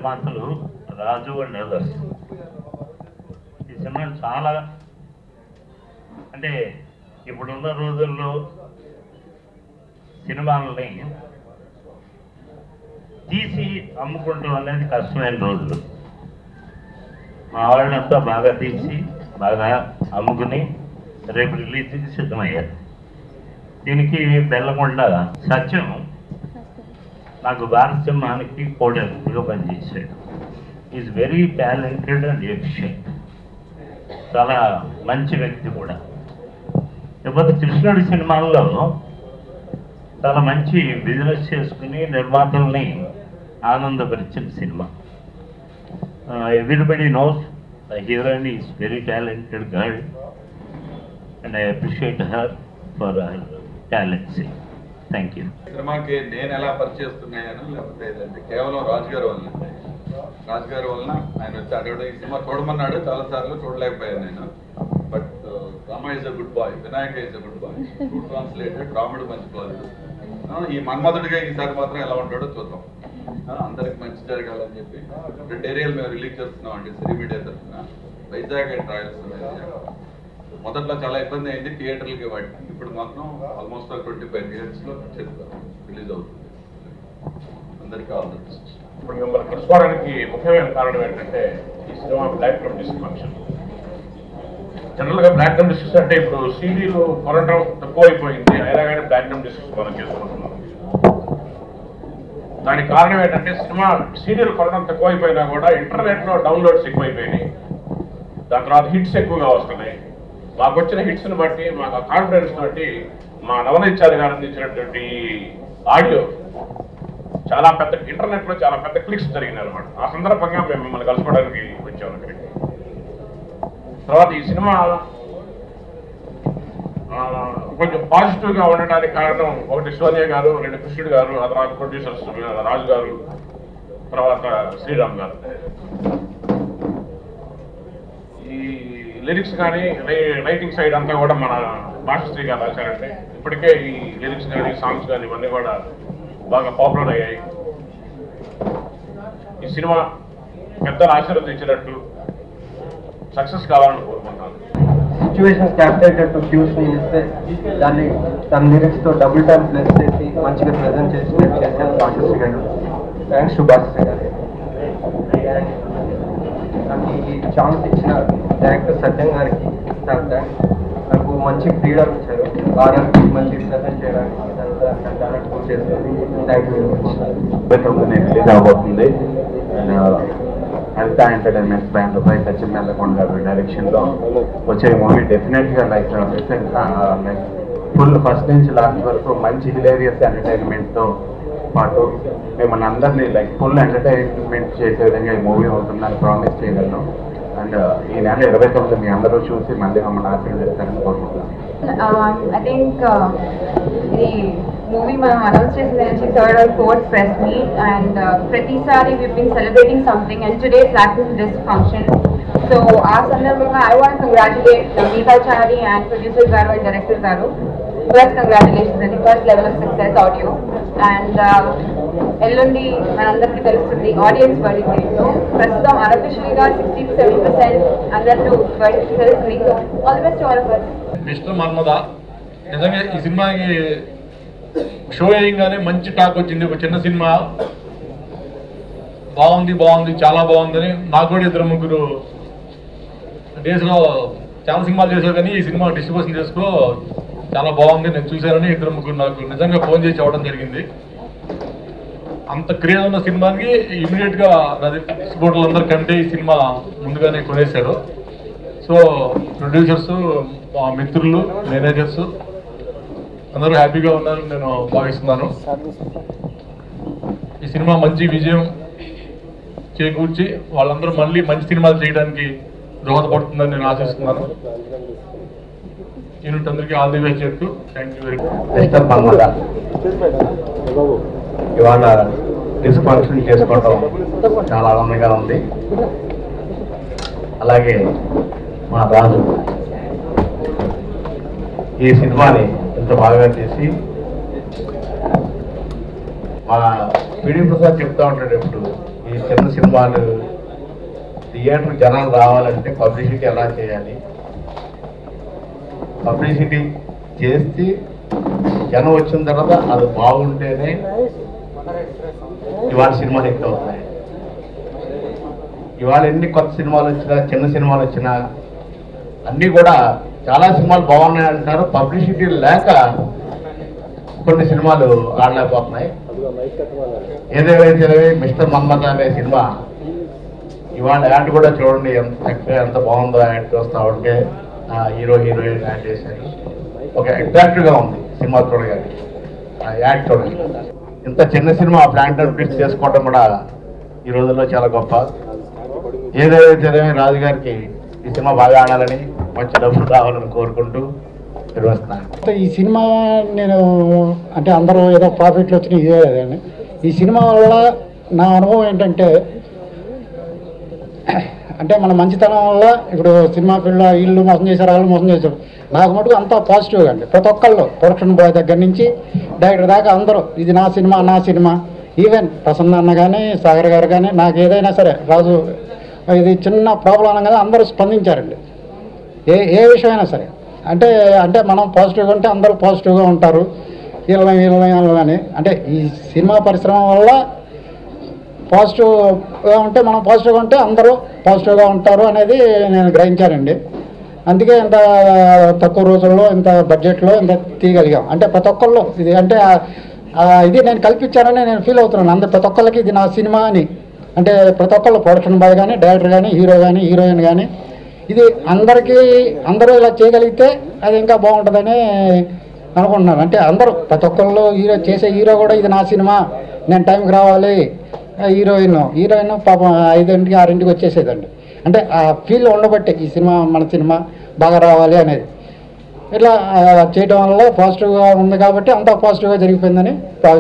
నిర్మాతలు రాజు and others. ఈ cinema చాలా అంటే ఇప్పుడున్న రోజుల్లో సినిమాలని తీసి అమ్ముకుంటాం అనేది కష్టమైన రోజులు. మా వాళ్ళంతా బాగా తీసి బాగా అమ్ముకుని రేపు రిలీజ్కి సిద్ధమయ్యారు. దీనికి బెల్లకొండ సత్యం నాకు భారత సింహానికి కోడలుగా పనిచేశాడు. Is very talented and efficient, చాలా మంచి వ్యక్తి కూడా. లేకపోతే కృష్ణుడి సినిమాల్లో చాలా మంచి బిజినెస్ చేసుకుని నిర్మాతల్ని ఆనందపరిచిన సినిమా. Everybody knows the heroine is very talented girl and I appreciate her for her talents. Thank you. సినిమాకి నేను ఎలా పరిచయిస్తున్నాను లేకపోతే ఏదంటే కేవలం రాజుగారి వల్ల. రాజుగారి వలన ఆయన వచ్చి అడగడం ఈ సినిమా చూడమన్నాడు, చాలాసార్లు చూడలేకపోయాను నేను. But Rama is a good boy, Vinayaka is a good boy, true translated, రాముడు మంచి బాలుడు. ఈ మన్మధుడిగా ఈసారి మాత్రం ఎలా ఉంటాడో చూద్దాం. అందరికి మంచి జరగాలని చెప్పి 2 ఏరియాలు మేము రిలీజ్ చేస్తున్నాం అండి శ్రీ మీడియా తరఫున. వైజాగ్ అండ్ రాయలసీమ. మొదట్లో చాలా ఇబ్బంది అయింది థియేటర్లకి వాటికి. ఇప్పుడు మాత్రం ఆల్మోస్ట్ 25 థియేటర్స్లో రిలీజ్ అవుతుంది. అందరికీ ఆల్ ది బెస్ట్. ఇప్పుడు మిమ్మల్ని కలుసుకోవడానికి ముఖ్యమైన కారణం ఏంటంటే ఈ సినిమా ప్లాట్ఫామ్ డిస్ట్రిబ్యూషన్. జనరల్గా ప్లాట్ఫామ్ డిస్ట్రిబ్యూషన్ అంటే ఇప్పుడు సీడీలు కొనడం తక్కువ అయిపోయింది, అయినా కానీ ప్లాట్ఫామ్ డిస్ట్రిబ్యూషన్ మనం చేసుకుంటున్నాం. దానికి కారణం ఏంటంటే సినిమా సీడీలు కొనడం తక్కువ అయిపోయినా కూడా ఇంటర్నెట్లో డౌన్లోడ్స్ ఎక్కువైపోయినాయి. దాని తర్వాత హిట్స్ ఎక్కువగా వస్తున్నాయి. మాకు వచ్చిన హిట్స్ని బట్టి, మాకు కాన్ఫిడెన్స్ బట్టి మా నవనీచారి గారు అందించినటువంటి ఆడియో చాలా పెద్ద ఇంటర్నెట్లో చాలా పెద్ద క్లిక్స్ జరిగినాయి అనమాట. ఆ సందర్భంగా మేము మిమ్మల్ని కలుసుకోవడానికి వచ్చాము అక్కడికి. తర్వాత ఈ సినిమా కొంచెం పాజిటివ్గా ఉండడానికి కారణం ఒకటి సోనియా గారు, 2 కృష్ణుడు గారు, ఆ తర్వాత ప్రొడ్యూసర్స్ రాజు గారు, తర్వాత శ్రీరామ్ గారు. ఈ లిరిక్స్ కానీ రైటింగ్ సైడ్ అంతా కూడా మన భాషశ్రీ గారు రాశారంటే ఇప్పటికే ఈ లిరిక్స్ కానీ సాంగ్స్ కానీ ఇవన్నీ కూడా బాగా పాపులర్ అయ్యాయి. ఈ సినిమా పెద్దలు ఆశీర్వదించినట్టు సక్సెస్ కావాలని కోరుకుంటాను. సిచ్యువేషన్స్ క్యాప్చర్ అయ్యేటట్టు క్యూస్ని ఇస్తే దాన్ని తన లిరిక్స్తో డబుల్ టైం ప్లేస్ చేసి మంచిగా ప్రజెంట్ చేసినట్టు చేశారు భాషశ్రీ గారు. థ్యాంక్స్ టు భాషశ్రీ గారు. నాకు ఈ ఛాన్స్ ఇచ్చిన డైరెక్టర్ సత్యం గారికి చాలా థ్యాంక్స్. నాకు మంచి ఫ్రీడమ్ ఇచ్చారు, ఆర్ఆర్కి మంచి ప్రజెంట్ చేయడానికి చాలా పూర్తి చేశారు. Thank you very much. Release అవబోతుంది. హరిత ఎంటర్టైన్మెంట్స్ బ్యానర్ పై సచిన్ మెల్లకొండ గారి డైరెక్షన్లో వచ్చే మూవీ డెఫినెట్గా లైక్ ఫుల్ ఫస్ట్ నుంచి లాస్ట్ వరకు మంచి హిలేరియస్ ఎంటర్టైన్మెంట్తో పాటు మిమ్మల్ని అందరినీ లైక్ ఫుల్ ఎంటర్టైన్మెంట్ చేసే విధంగా ఈ మూవీ ఉంటుందని ప్రామిస్ చేయగలను. అండ్ ఈ నెల 29 మీ అందరూ చూసి మళ్ళీ మమ్మల్ని ఆశీర్వదిస్తారని కోరుకుంటున్నాను. I think the movie మనం అనౌన్స్ చేసిన నుంచి 3rd or 4th press meet and ప్రతిసారి we've been celebrating something and today platinum disc function. So ఆ సందర్భంగా I want to congratulate Meghachari and producer గారు and director గారు. First congratulations on the first level of success audio and ఎల్లుండి మనందరికీ తెలుస్తుంది audience verdict. ప్రస్తుతం అన్అఫిషియల్గా 60-70% అందరూ verdict తెలుస్తుంది. So all the best to all of us. Mister Manmatha నిజంగా ఈ సినిమాకి షో వేయంగానే మంచి టాక్ వచ్చింది. ఒక చిన్న సినిమా బాగుంది చాలా బాగుందని నాకు కూడా 2-3 డేస్లో చాలా సినిమాలు చేసావు కానీ ఈ సినిమా డిస్ట్రిబ్యూషన్ చేసుకో చాలా బాగుంది నేను చూశానని 2-3 నాకు నిజంగా ఫోన్ చేసి అవ్వడం జరిగింది. అంత క్రేజ్ ఉన్న సినిమాకి ఇమీడియట్గా డిస్ట్రిబ్యూటర్లు అందరి కంటే ఈ సినిమా ముందుగానే కొనేశారు. సో ప్రొడ్యూసర్స్, మా మిత్రులు, మేనేజర్స్ అందరూ హ్యాపీగా ఉన్నారని నేను భావిస్తున్నాను. ఈ సినిమా మంచి విజయం చేకూర్చి వాళ్ళందరూ మళ్ళీ మంచి సినిమాలు చేయడానికి దోహదపడుతుందని నేను ఆశిస్తున్నాను. యూనిట్ అందరికీ ఆల్ ది బెస్ట్ చెప్తూ థ్యాంక్ యూ వెరీ మచ్. ఇవాళ డిస్క్ ఫంక్షన్ చేసుకోవడం చాలా ఆనందంగా ఉంది. అలాగే మా రాజు ఈ సినిమాని ఎంత బాగా చేసి మా పిడి ప్రసాద్ చెప్తా ఉంటాడు ఎప్పుడు, ఈ ఈ చిన్న సినిమాలు థియేటర్ జనాలు రావాలంటే పబ్లిసిటీ ఎలా చేయాలి, పబ్లిసిటీ చేసి జనం వచ్చిన తర్వాత అది బాగుంటేనే ఇవాళ సినిమా హిట్ అవుతాయి. ఇవాళ ఎన్ని కొత్త సినిమాలు వచ్చినా చిన్న సినిమాలు వచ్చినా అన్నీ కూడా చాలా సినిమాలు బాగున్నాయి అంటారు, పబ్లిసిటీ లేక కొన్ని సినిమాలు ఆడలేకపోతున్నాయి. ఏదేమైతే మిస్టర్ మన్మథ అనే సినిమా ఇవాళ యాడ్ కూడా చూడండి ఎంత చక్కగా ఎంత బాగుందో యాడ్ చూస్తా ఉంటే హీరో హీరోయిన్ యాడ్ చేశారు. ఒక అట్రాక్టివ్గా ఉంది సినిమా చూడగానే, యాడ్ చూడండి. ఇంత చిన్న సినిమా ప్లాంటర్ పిచ్ చేసుకోవడం కూడా ఈ రోజుల్లో చాలా గొప్ప. ఏదైతే రాజు గారికి ఈ సినిమా బాగా ఆడాలని మంచి డబ్బులు రావాలని కోరుకుంటూ నిర్వహిస్తున్నాను. ఈ సినిమా నేను అంటే అందరూ ఏదో ప్రాఫిట్లు వచ్చినాయి ఇదే కదండి. ఈ సినిమా వల్ల నా అనుభవం ఏంటంటే అంటే మన మంచితనం వల్ల ఇప్పుడు సినిమా ఫీల్డ్లో వీళ్ళు మోసం చేశారు వాళ్ళు మోసం చేశారు, నాకు మటుకు అంతా పాజిటివ్గా అండి. ప్రతి ఒక్కళ్ళు ప్రొడక్షన్ బాయ్ దగ్గర నుంచి డైరెక్టర్ దాకా అందరూ ఇది నా సినిమా నా సినిమా. ఈవెన్ ప్రసన్న అన్న కానీ సాగర్ గారు కానీ నాకు ఏదైనా సరే రాజు ఇది చిన్న ప్రాబ్లం అనగానే అందరూ స్పందించారండి. ఏ విషయమైనా సరే అంటే అంటే మనం పాజిటివ్గా ఉంటే అందరూ పాజిటివ్గా ఉంటారు. వీళ్ళని అంటే ఈ సినిమా పరిశ్రమ వల్ల పాజిటివ్గా ఉంటే మనం పాజిటివ్గా ఉంటే అందరూ పాజిటివ్గా ఉంటారు అనేది నేను గ్రహించానండి. అందుకే ఇంత తక్కువ రోజుల్లో ఇంత బడ్జెట్లో ఇంత తీయగలిగాం. అంటే ప్రతి ఒక్కళ్ళు ఇది అంటే ఇది నేను కల్పించానని నేను ఫీల్ అవుతున్నాను. అందరు ప్రతి ఒక్కళ్ళకి ఇది నా సినిమా అని అంటే ప్రతి ఒక్కళ్ళు ప్రొడక్షన్ బాయ్ కానీ డైరెక్టర్ కానీ హీరో కానీ హీరోయిన్ కానీ ఇది అందరికీ అందరూ ఇలా చేయగలిగితే అది ఇంకా బాగుంటుందని అనుకుంటున్నాను. అంటే అందరూ ప్రతి ఒక్కళ్ళు హీరో చేసే హీరో కూడా ఇది నా సినిమా నేను టైంకి రావాలి. హీరోయిన్ పాపం 5 6 వచ్చేసేదండి. అంటే ఆ ఫీల్ ఉండబట్టే ఈ సినిమా మన సినిమా బాగా రావాలి అనేది ఇట్లా చేయడం వల్ల పాజిటివ్గా ఉంది కాబట్టి అంతా పాజిటివ్గా జరిగిపోయిందని భావిస్తున్నాను.